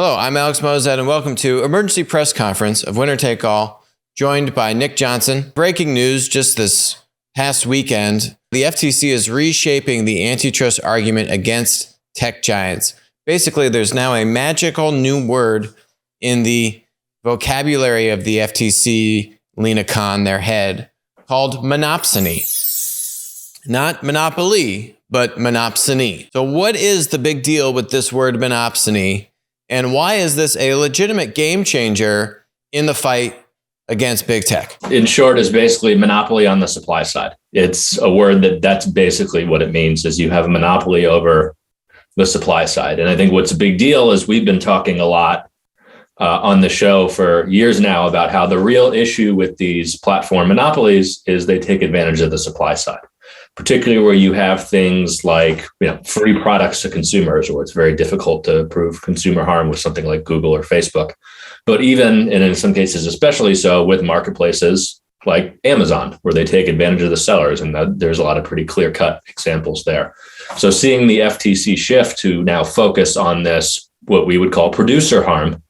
Hello, I'm Alex Mozet, and welcome to Emergency Press Conference of Winner Take All, joined by Nick Johnson. Breaking news just this past weekend, the FTC is reshaping the antitrust argument against tech giants. Basically, there's now a magical new word in the vocabulary of the FTC, Lena Khan, their head, called monopsony. Not monopoly, but monopsony. So what is the big deal with this word monopsony? And why is this a legitimate game changer in the fight against big tech? In short, is basically monopoly on the supply side. It's a word that's basically what it means, is you have a monopoly over the supply side. And I think what's a big deal is we've been talking a lot on the show for years now about how the real issue with these platform monopolies is they take advantage of the supply side, particularly where you have things like free products to consumers, where it's very difficult to prove consumer harm with something like Google or Facebook. But even, and in some cases especially so, with marketplaces like Amazon, where they take advantage of the sellers, and there's a lot of pretty clear-cut examples there. So seeing the FTC shift to now focus on this, what we would call producer harm,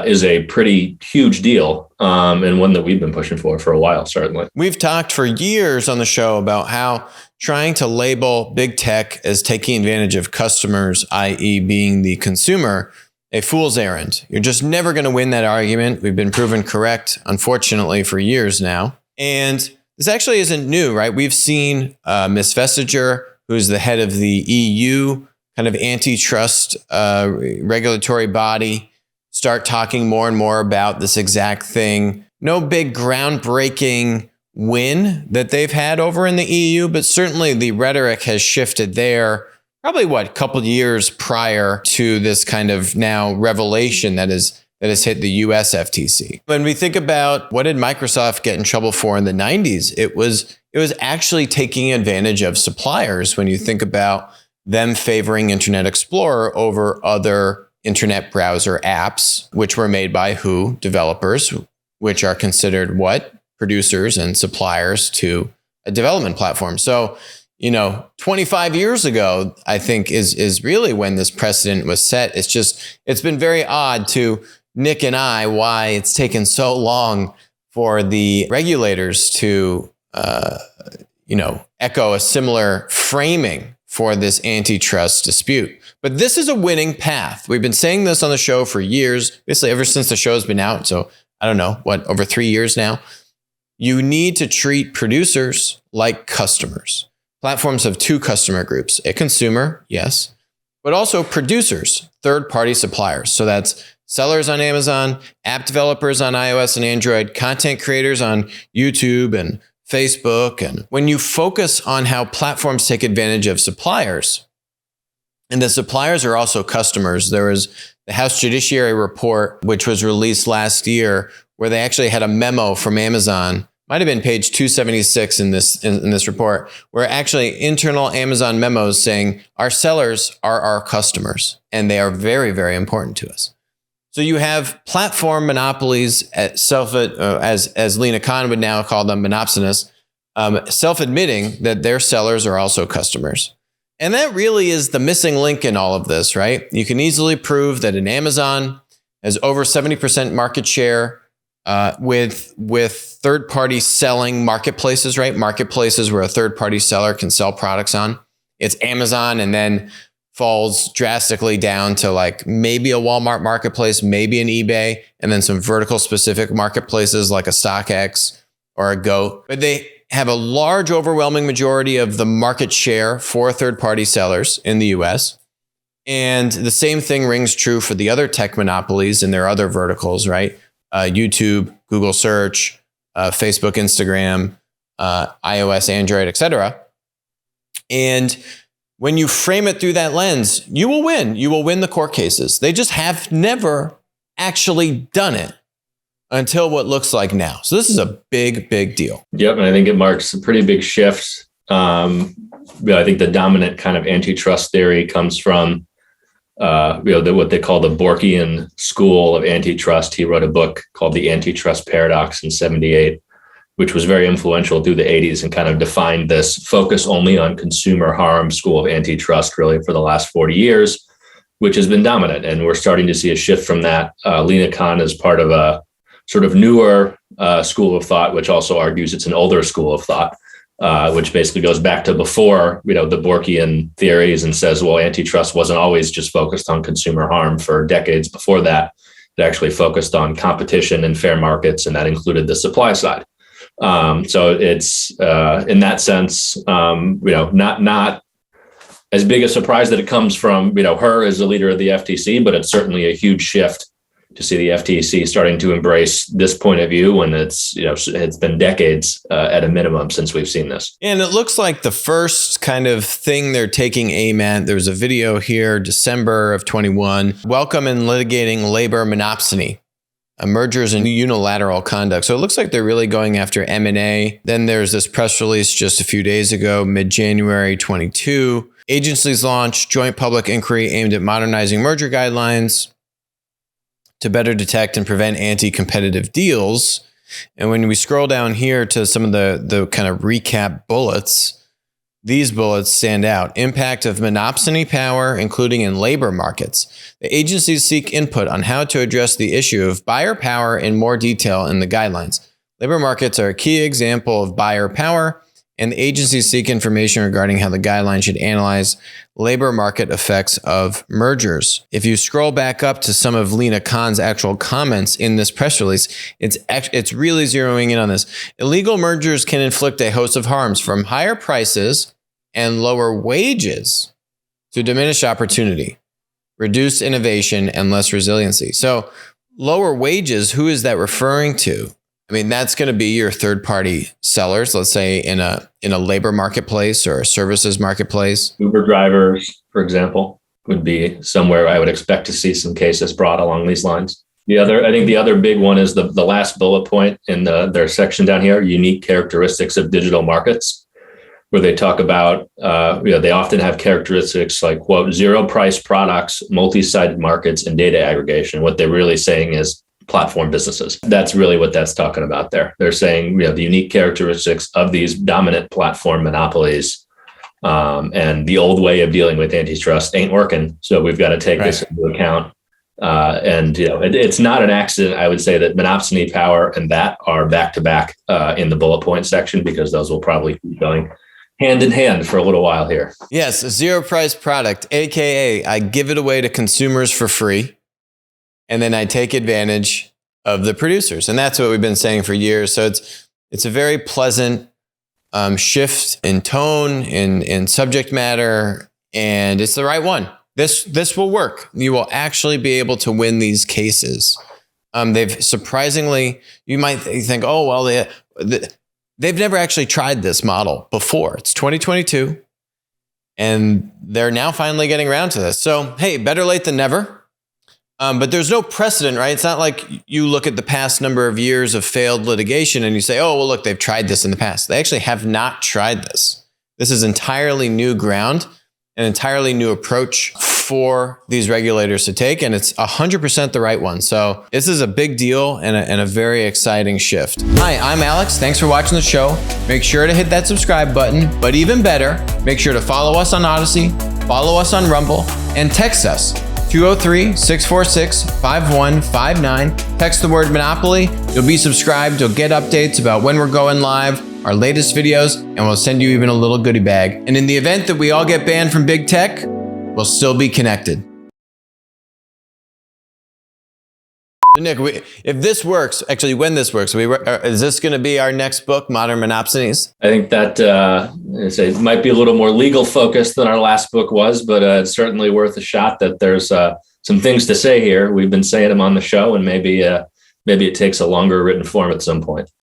is a pretty huge deal, and one that we've been pushing for a while, certainly. We've talked for years on the show about how trying to label big tech as taking advantage of customers, i.e. being the consumer, a fool's errand. You're just never going to win that argument. We've been proven correct, unfortunately, for years now. And this actually isn't new, right? We've seen Ms. Vestager, who's the head of the EU kind of antitrust regulatory body, start talking more and more about this exact thing. No big groundbreaking win that they've had over in the EU, but certainly the rhetoric has shifted there. Probably a couple years prior to this kind of now revelation that has hit the US FTC. When we think about what did Microsoft get in trouble for in the 90s, it was actually taking advantage of suppliers. When you think about them favoring Internet Explorer over other internet browser apps, which were made by who? Developers, which are considered what? Producers and suppliers to a development platform. So, 25 years ago, I think is really when this precedent was set. It's been very odd to Nick and I why it's taken so long for the regulators to, echo a similar framing for this antitrust dispute. But this is a winning path. We've been saying this on the show for years, basically ever since the show's been out. So I don't know, over 3 years now. You need to treat producers like customers. Platforms have two customer groups, a consumer, yes, but also producers, third-party suppliers. So that's sellers on Amazon, app developers on iOS and Android, content creators on YouTube and Facebook. And when you focus on how platforms take advantage of suppliers, and the suppliers are also customers, there was the House Judiciary report, which was released last year, where they actually had a memo from Amazon, might have been page 276 in this report, where actually internal Amazon memos saying our sellers are our customers, and they are very, very important to us. So you have platform monopolies, as Lena Khan would now call them, monopsonists, self-admitting that their sellers are also customers. And that really is the missing link in all of this, right? You can easily prove that an Amazon has over 70% market share with third-party selling marketplaces, right? Marketplaces where a third-party seller can sell products on. It's Amazon, and then falls drastically down to like maybe a Walmart marketplace, maybe an eBay, and then some vertical specific marketplaces like a StockX or a Goat. But they have a large, overwhelming majority of the market share for third-party sellers in the US. And the same thing rings true for the other tech monopolies in their other verticals, right? YouTube, Google Search, Facebook, Instagram, iOS, Android, etc. And when you frame it through that lens, you will win. You will win the court cases. They just have never actually done it until what looks like now. So this is a big, big deal. Yep, and I think it marks a pretty big shift. I think the dominant kind of antitrust theory comes from what they call the Borkian school of antitrust. He wrote a book called The Antitrust Paradox in '78, which was very influential through the 80s and kind of defined this focus only on consumer harm school of antitrust really for the last 40 years. which has been dominant. And we're starting to see a shift from that. Lina Khan is part of a sort of newer school of thought, which also argues it's an older school of thought, which basically goes back to before, the Borkian theories, and says, well, antitrust wasn't always just focused on consumer harm. For decades before that, it actually focused on competition and fair markets, and that included the supply side. So it's in that sense, not as big a surprise that it comes from, her as the leader of the FTC, but it's certainly a huge shift to see the FTC starting to embrace this point of view when it's been decades at a minimum since we've seen this. And it looks like the first kind of thing they're taking aim at, there's a video here, December of 21, welcome in litigating labor monopsony, mergers and unilateral conduct. So it looks like they're really going after M&A. Then there's this press release just a few days ago, mid-January 22. Agencies launched joint public inquiry aimed at modernizing merger guidelines to better detect and prevent anti-competitive deals. And when we scroll down here to some of the kind of recap bullets, these bullets stand out. Impact of monopsony power, including in labor markets. The agencies seek input on how to address the issue of buyer power in more detail in the guidelines. Labor markets are a key example of buyer power, and the agencies seek information regarding how the guidelines should analyze labor market effects of mergers. If you scroll back up to some of Lina Khan's actual comments in this press release, it's really zeroing in on this. Illegal mergers can inflict a host of harms, from higher prices and lower wages to diminished opportunity, reduced innovation, and less resiliency. So lower wages, who is that referring to? I mean, that's going to be your third-party sellers, let's say in a labor marketplace or a services marketplace. Uber drivers, for example, would be somewhere I would expect to see some cases brought along these lines. I think the other big one is the last bullet point in their section down here, unique characteristics of digital markets, where they talk about, they often have characteristics like, quote, zero price products, multi-sided markets, and data aggregation. What they're really saying is platform businesses. That's really what that's talking about there. They're saying, the unique characteristics of these dominant platform monopolies, and the old way of dealing with antitrust ain't working. So we've got to take this into account. It's not an accident, I would say, that monopsony power and that are back to back in the bullet point section, because those will probably keep going hand in hand for a little while here. Yes, a zero price product, AKA I give it away to consumers for free, and then I take advantage of the producers. And that's what we've been saying for years. So it's a very pleasant shift in tone, in subject matter, and it's the right one. This will work. You will actually be able to win these cases. They've surprisingly, you might think, oh, well, they've never actually tried this model before. It's 2022, and they're now finally getting around to this. So, hey, better late than never. But there's no precedent, right? It's not like you look at the past number of years of failed litigation and you say, oh, well, look, they've tried this in the past. They actually have not tried this. This is entirely new ground, an entirely new approach for these regulators to take, and it's 100% the right one. So this is a big deal and a very exciting shift. Hi, I'm Alex. Thanks for watching the show. Make sure to hit that subscribe button, but even better, make sure to follow us on Odyssey, follow us on Rumble, and text us 203-646-5159. Text the word Monopoly. You'll be subscribed. You'll get updates about when we're going live, our latest videos, and we'll send you even a little goodie bag. And in the event that we all get banned from big tech, we'll still be connected. So Nick, if this works, actually when this works, is this going to be our next book, Modern Monopsonies? I think that it might be a little more legal focused than our last book was, but it's certainly worth a shot. That there's some things to say here. We've been saying them on the show, and maybe it takes a longer written form at some point.